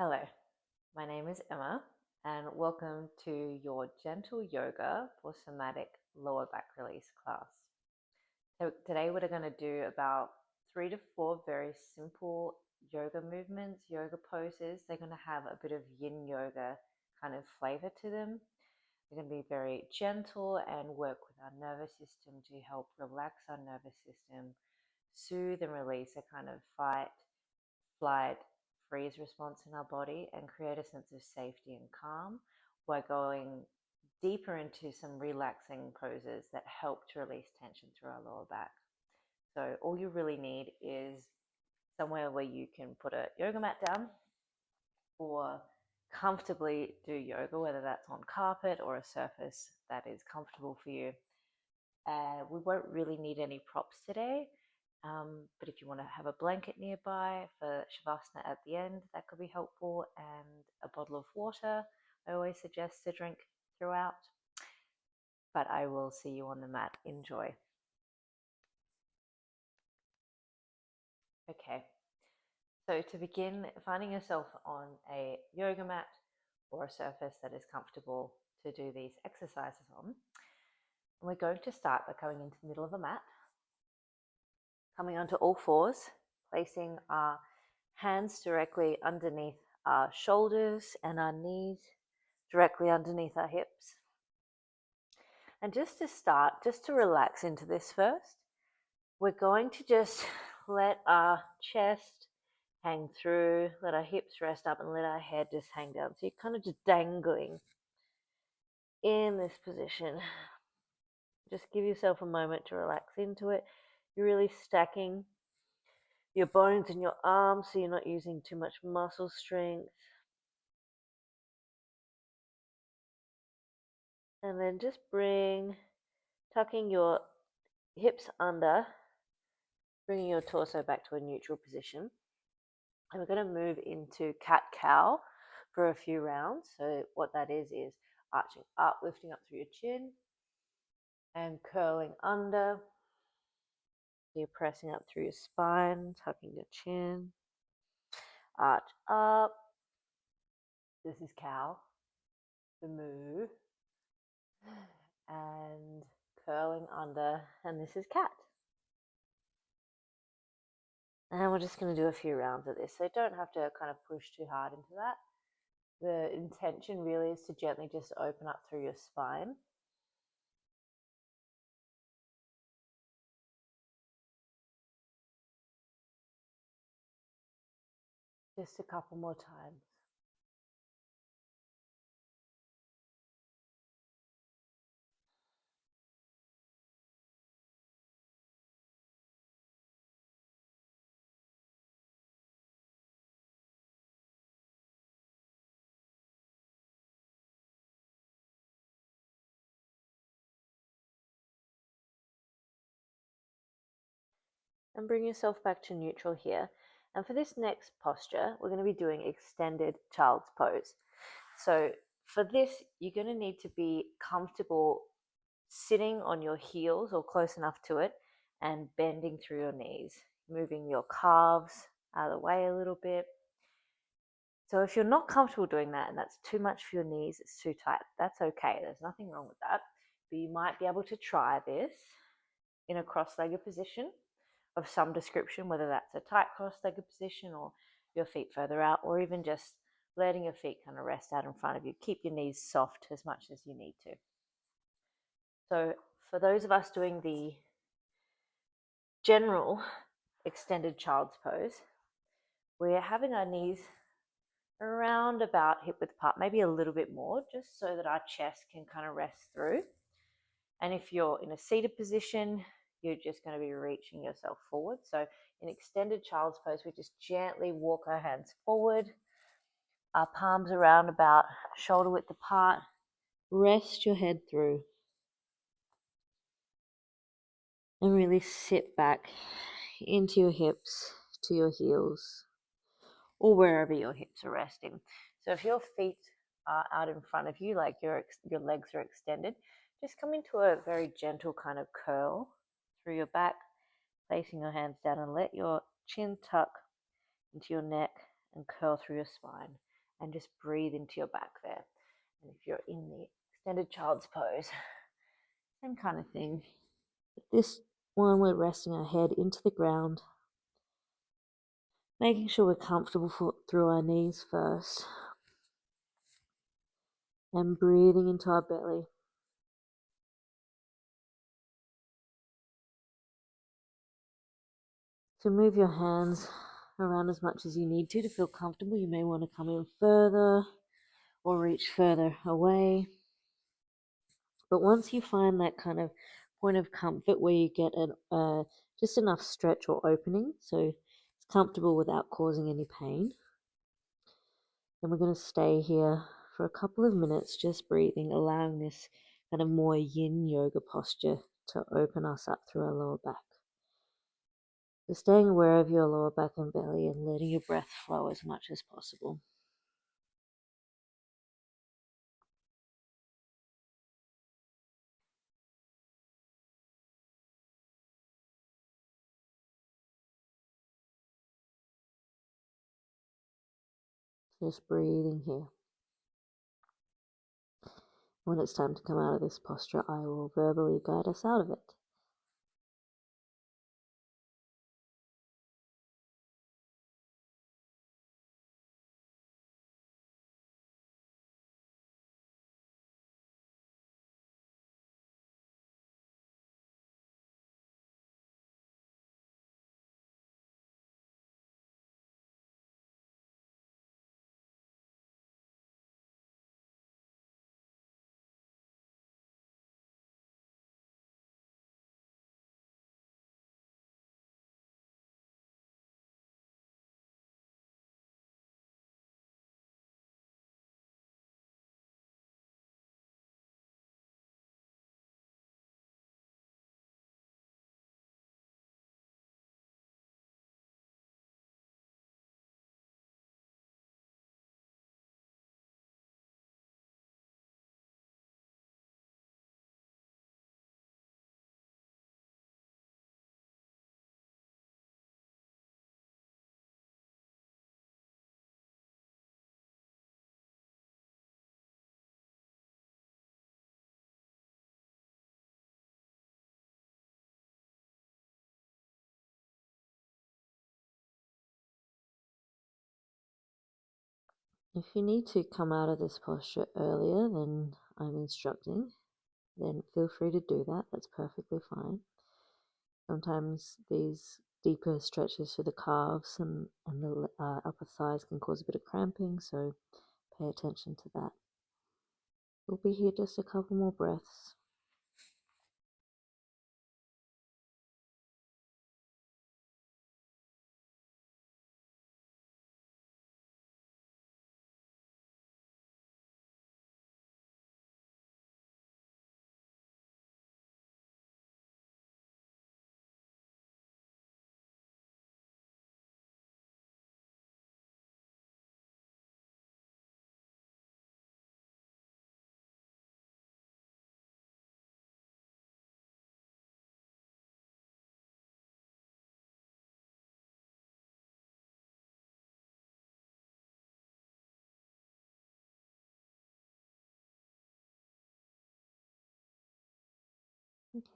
Hello, my name is Emma, and welcome to your Gentle Yoga for Somatic Lower Back Release class. So, today we're going to do about 3 to 4 very simple yoga movements, yoga poses. They're going to have a bit of Yin Yoga kind of flavor to them. They're going to be very gentle and work with our nervous system to help relax our nervous system, soothe and release a kind of fight, flight, freeze response in our body and create a sense of safety and calm by going deeper into some relaxing poses that help to release tension through our lower back. So all you really need is somewhere where you can put a yoga mat down or comfortably do yoga, whether that's on carpet or a surface that is comfortable for you. We won't really need any props today, but if you want to have a blanket nearby for Shavasana at the end, that could be helpful, and a bottle of water I always suggest to drink throughout. But I will see you on the mat. Enjoy. Okay, so to begin, finding yourself on a yoga mat or a surface that is comfortable to do these exercises on. And we're going to start by coming into the middle of a mat, coming onto all fours, placing our hands directly underneath our shoulders and our knees directly underneath our hips. And just to start, just to relax into this first, we're going to just let our chest hang through, let our hips rest up, and let our head just hang down. So you're kind of just dangling in this position. Just give yourself a moment to relax into it. You're really stacking your bones in your arms so you're not using too much muscle strength. And then just tucking your hips under, bringing your torso back to a neutral position. And we're going to move into cat-cow for a few rounds. So what that is arching up, lifting up through your chin, and curling under. So you're pressing up through your spine, tucking your chin, arch up. This is cow, the moo, and curling under, and this is cat. And we're just going to do a few rounds of this. So you don't have to kind of push too hard into that. The intention really is to gently just open up through your spine. Just a couple more times. And bring yourself back to neutral here. And for this next posture, we're going to be doing extended child's pose. So for this, you're going to need to be comfortable sitting on your heels or close enough to it and bending through your knees, moving your calves out of the way a little bit. So if you're not comfortable doing that and that's too much for your knees, it's too tight, that's okay. There's nothing wrong with that. But you might be able to try this in a cross-legged position of some description, whether that's a tight cross-legged position or your feet further out, or even just letting your feet kind of rest out in front of you. Keep your knees soft as much as you need to. So for those of us doing the general extended child's pose, we're having our knees around about hip width apart, maybe a little bit more, just so that our chest can kind of rest through. And if you're in a seated position, you're just going to be reaching yourself forward. So in extended child's pose, we just gently walk our hands forward, our palms around about shoulder width apart. Rest your head through. And really sit back into your hips, to your heels, or wherever your hips are resting. So if your feet are out in front of you, like your legs are extended, just come into a very gentle kind of curl through your back, placing your hands down, and let your chin tuck into your neck and curl through your spine. and just breathe into your back there. And if you're in the extended child's pose, same kind of thing. But this one, we're resting our head into the ground, making sure we're comfortable through our knees first, and breathing into our belly. So move your hands around as much as you need to feel comfortable. You may want to come in further or reach further away. But once you find that kind of point of comfort where you get just enough stretch or opening, so it's comfortable without causing any pain, then we're going to stay here for a couple of minutes just breathing, allowing this kind of more yin yoga posture to open us up through our lower back. So staying aware of your lower back and belly and letting your breath flow as much as possible. Just breathing here. When it's time to come out of this posture, I will verbally guide us out of it. If you need to come out of this posture earlier than I'm instructing, then feel free to do that. That's perfectly fine. Sometimes these deeper stretches through the calves and the upper thighs can cause a bit of cramping, so pay attention to that. We'll be here just a couple more breaths.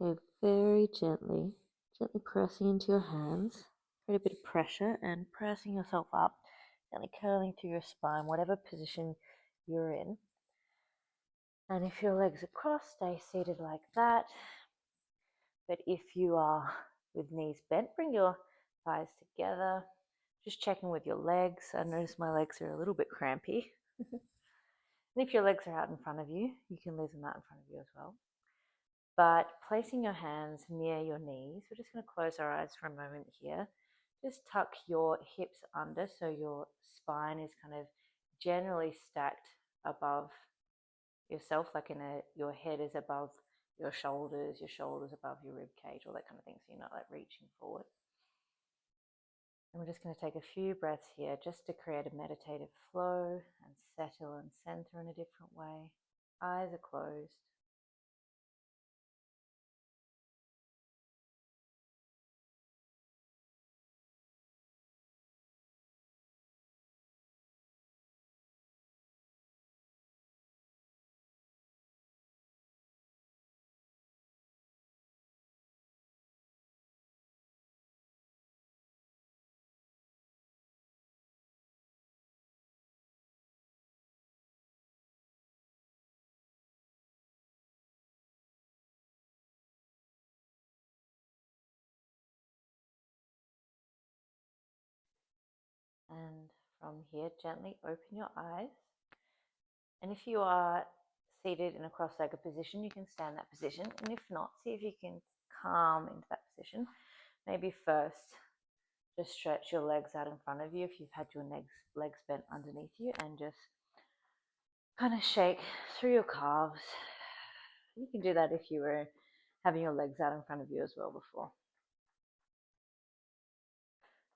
Okay, very gently pressing into your hands. Create a bit of pressure and pressing yourself up, gently curling through your spine, whatever position you're in. And if your legs are crossed, stay seated like that. But if you are with knees bent, bring your thighs together. Just checking with your legs. I notice my legs are a little bit crampy. And if your legs are out in front of you, you can leave them out in front of you as well. But placing your hands near your knees, we're just going to close our eyes for a moment here. Just tuck your hips under so your spine is kind of generally stacked above yourself, like your head is above your shoulders above your rib cage, all that kind of thing, so you're not like reaching forward. And we're just going to take a few breaths here just to create a meditative flow and settle and center in a different way. Eyes are closed. And from here, gently open your eyes. And if you are seated in a cross-legged position, you can stay in that position. And if not, see if you can calm into that position. Maybe first, just stretch your legs out in front of you if you've had your legs bent underneath you, and just kind of shake through your calves. You can do that if you were having your legs out in front of you as well before.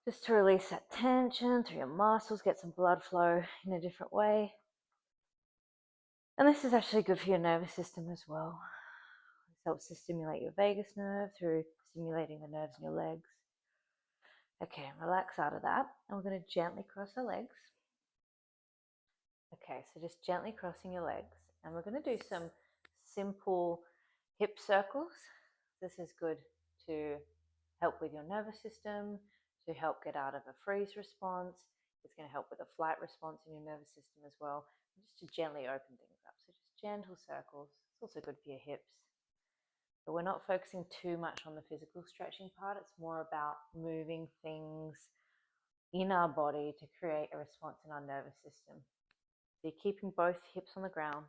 Just to release that tension through your muscles, get some blood flow in a different way. And this is actually good for your nervous system as well. It helps to stimulate your vagus nerve through stimulating the nerves in your legs. Okay, relax out of that. And we're going to gently cross our legs. Okay, so just gently crossing your legs. And we're going to do some simple hip circles. This is good to help with your nervous system, to help get out of a freeze response. It's going to help with a flight response in your nervous system as well, and just to gently open things up. So just gentle circles. It's also good for your hips. But we're not focusing too much on the physical stretching part. It's more about moving things in our body to create a response in our nervous system. So you're keeping both hips on the ground,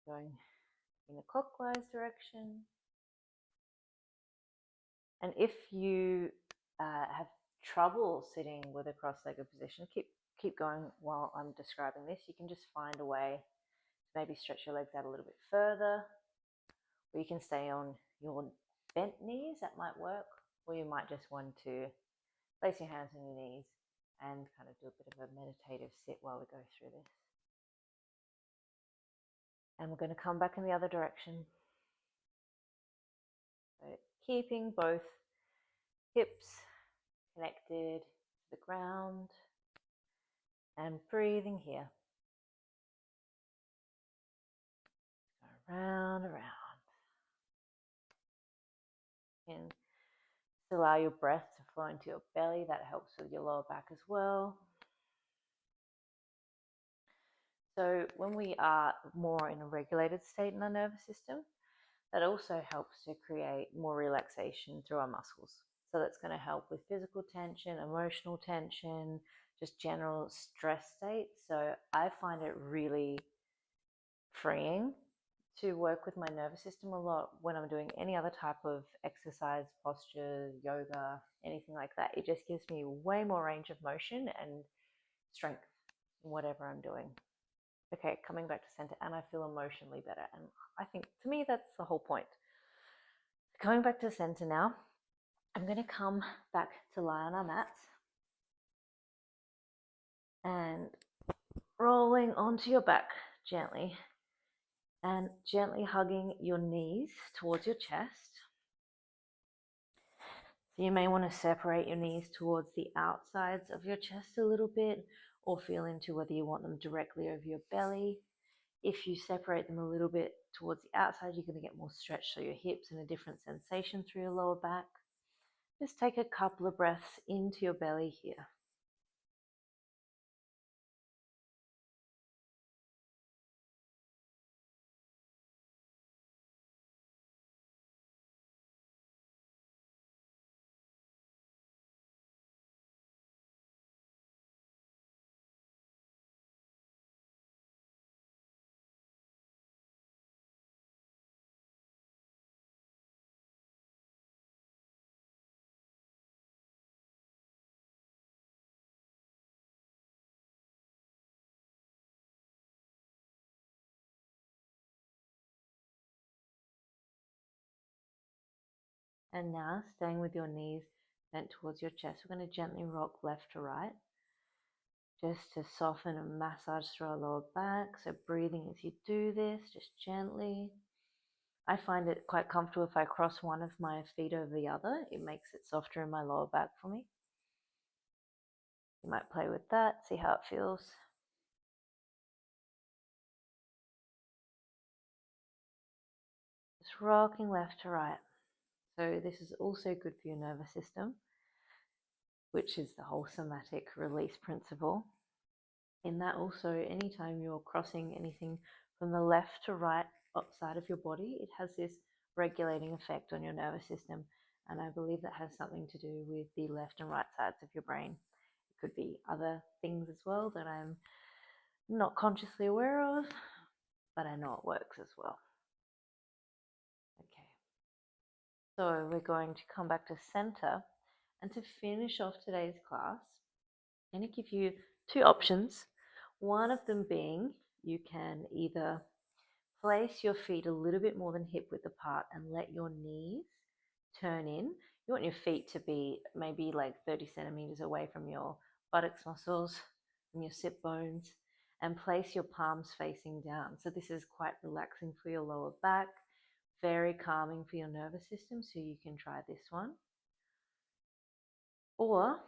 going in a clockwise direction. And if you have trouble sitting with a cross-legged position, keep going while I'm describing this. You can just find a way to maybe stretch your legs out a little bit further, or you can stay on your bent knees. That might work, or you might just want to place your hands on your knees and kind of do a bit of a meditative sit while we go through this. And we're going to come back in the other direction. So keeping both hips connected to the ground and breathing here. Around. And just allow your breath to flow into your belly. That helps with your lower back as well. So when we are more in a regulated state in our nervous system, that also helps to create more relaxation through our muscles. So that's going to help with physical tension, emotional tension, just general stress state. So I find it really freeing to work with my nervous system a lot when I'm doing any other type of exercise, posture, yoga, anything like that. It just gives me way more range of motion and strength in whatever I'm doing. Okay, coming back to center, and I feel emotionally better. And I think, to me, that's the whole point. Coming back to center now, I'm going to come back to lie on our mats and rolling onto your back gently, and gently hugging your knees towards your chest. So you may want to separate your knees towards the outsides of your chest a little bit, or feel into whether you want them directly over your belly. If you separate them a little bit towards the outside, you're going to get more stretch through your hips and a different sensation through your lower back. Just take a couple of breaths into your belly here. And now, staying with your knees bent towards your chest, we're going to gently rock left to right, just to soften and massage through our lower back. So breathing as you do this, just gently. I find it quite comfortable if I cross one of my feet over the other. It makes it softer in my lower back for me. You might play with that, see how it feels. Just rocking left to right. So this is also good for your nervous system, which is the whole somatic release principle. In that also, anytime you're crossing anything from the left to right side of your body, it has this regulating effect on your nervous system. And I believe that has something to do with the left and right sides of your brain. It could be other things as well that I'm not consciously aware of, but I know it works as well. Okay, so we're going to come back to center, and to finish off today's class, I'm going to give you two options. One of them being you can either place your feet a little bit more than hip width apart and let your knees turn in. You want your feet to be maybe like 30 centimeters away from your buttocks muscles, from your sit bones, and place your palms facing down. So this is quite relaxing for your lower back, very calming for your nervous system, so you can try this one. Or,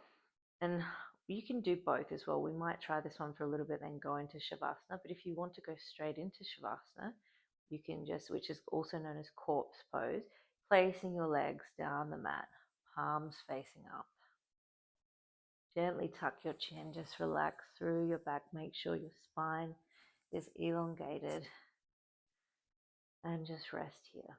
and you can do both as well. We might try this one for a little bit, then go into Shavasana. But if you want to go straight into Shavasana, you can just, which is also known as corpse pose, placing your legs down the mat, palms facing up. Gently tuck your chin, just relax through your back. Make sure your spine is elongated and just rest here.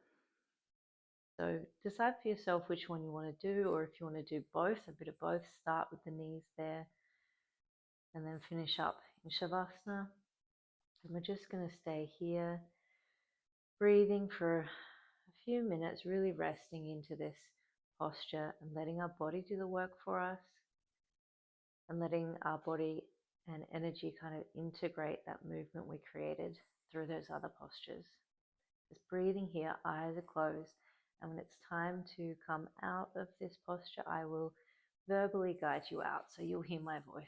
So decide for yourself which one you want to do, or if you want to do both, a bit of both. Start with the knees there and then finish up in Shavasana. And we're just going to stay here, breathing for a few minutes, really resting into this posture and letting our body do the work for us, and letting our body and energy kind of integrate that movement we created through those other postures. Just breathing here, eyes are closed, and when it's time to come out of this posture, I will verbally guide you out, so you'll hear my voice.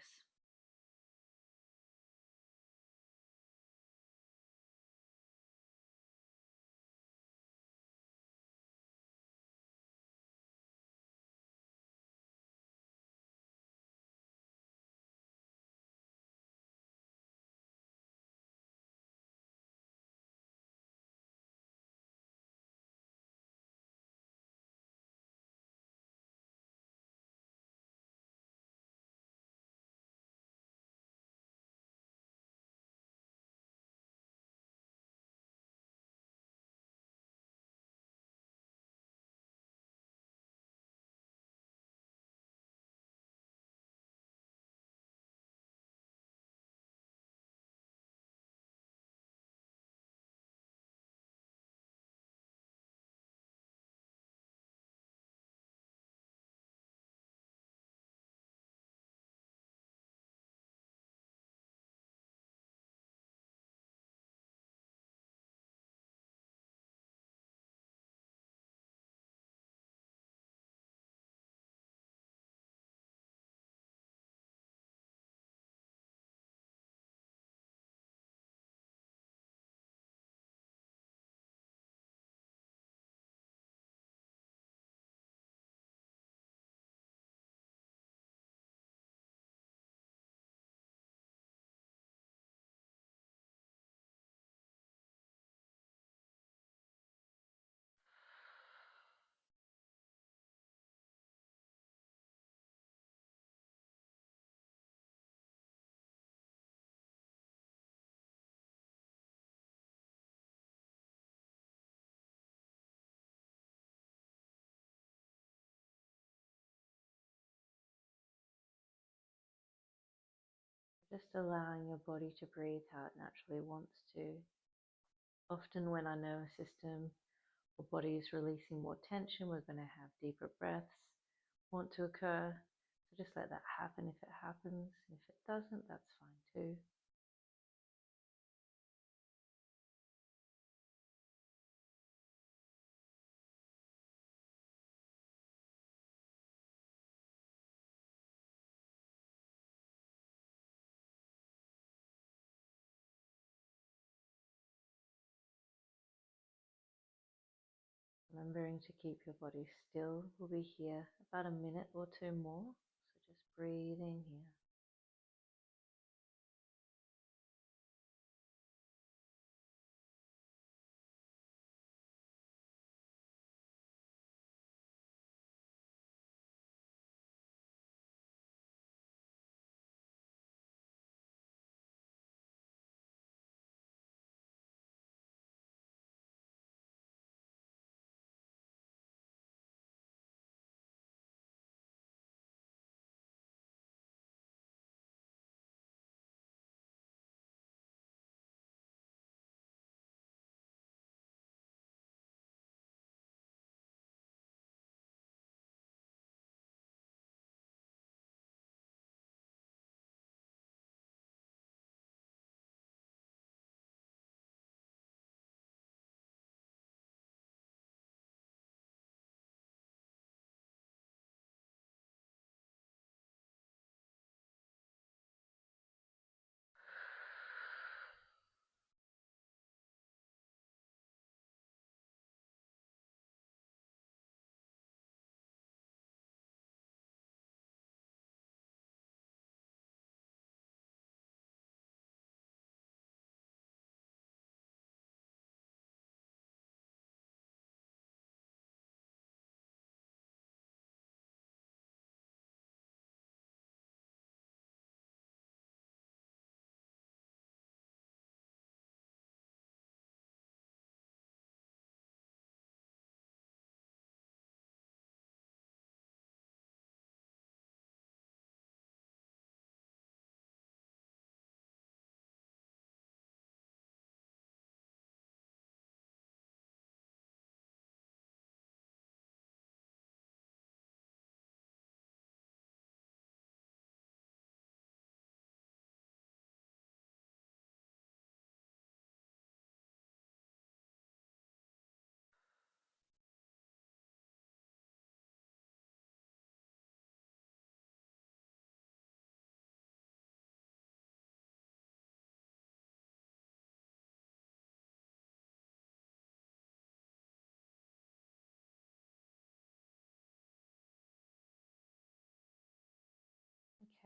Just allowing your body to breathe how it naturally wants to. Often when our nervous system or body is releasing more tension, we're going to have deeper breaths want to occur. So just let that happen if it happens. If it doesn't, that's fine too. Remembering to keep your body still. We'll be here about a minute or two more. So just breathing here.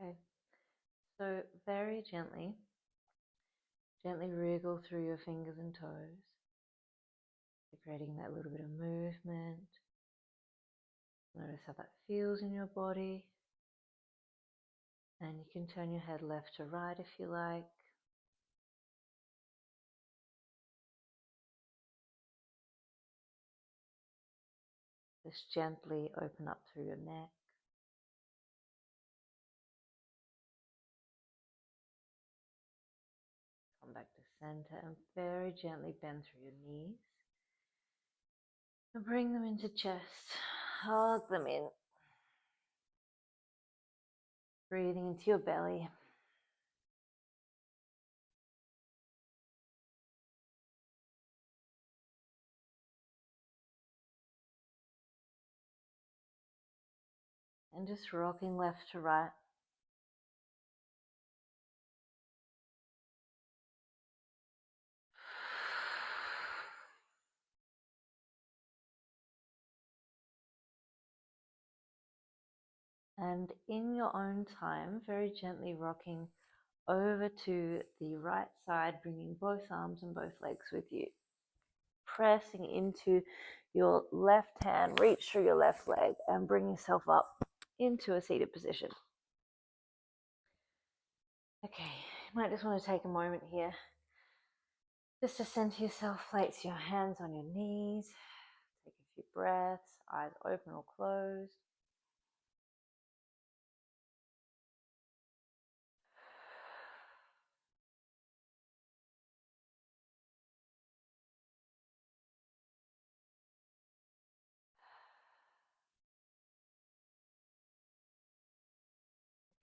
Okay, so very gently wriggle through your fingers and toes, creating that little bit of movement. Notice how that feels in your body. And you can turn your head left to right if you like. Just gently open up through your neck. Come back to center and very gently bend through your knees. And bring them into chest. Hug them in. Breathing into your belly. And just rocking left to right. And in your own time, very gently rocking over to the right side, bringing both arms and both legs with you. Pressing into your left hand, reach through your left leg and bring yourself up into a seated position. Okay, you might just want to take a moment here just to center yourself, place your hands on your knees, take a few breaths, eyes open or closed.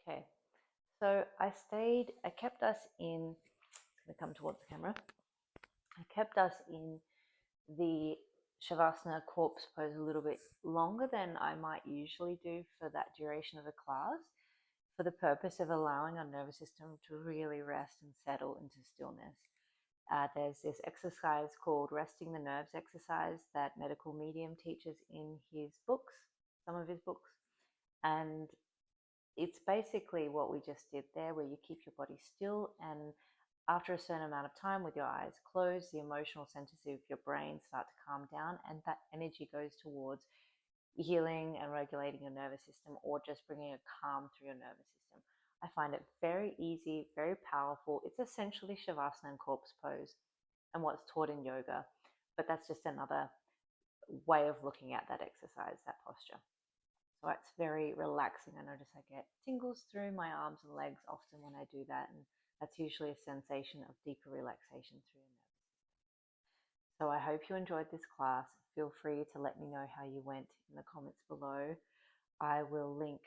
Okay, so I kept us in, I'm going to come towards the camera. I kept us in the Shavasana corpse pose a little bit longer than I might usually do for that duration of the class, for the purpose of allowing our nervous system to really rest and settle into stillness. There's this exercise called resting the nerves exercise that medical medium teaches in his books, some of his books. And it's basically what we just did there, where you keep your body still, and after a certain amount of time with your eyes closed, the emotional centers of your brain start to calm down, and that energy goes towards healing and regulating your nervous system, or just bringing a calm through your nervous system. I find it very easy, very powerful. It's essentially Shavasana and corpse pose and what's taught in yoga, but that's just another way of looking at that exercise, that posture. So it's very relaxing. I notice I get tingles through my arms and legs often when I do that, and that's usually a sensation of deeper relaxation through your nervous system. So I hope you enjoyed this class. Feel free to let me know how you went in the comments below. I will link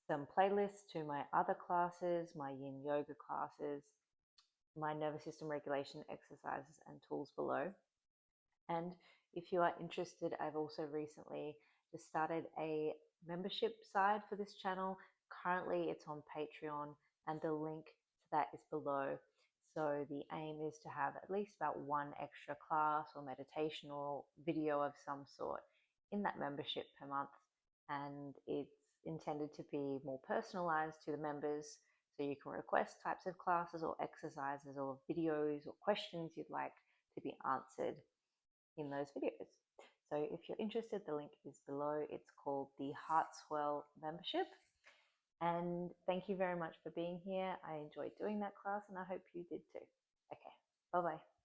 some playlists to my other classes, my Yin Yoga classes, my nervous system regulation exercises and tools below. And if you are interested, I've also recently just started a membership side for this channel. Currently it's on Patreon and the link to that is below. So the aim is to have at least about one extra class or meditation or video of some sort in that membership per month. And it's intended to be more personalized to the members. So you can request types of classes or exercises or videos or questions you'd like to be answered in those videos. So if you're interested, the link is below. It's called the Heartswell membership. And thank you very much for being here. I enjoyed doing that class and I hope you did too. Okay, bye-bye.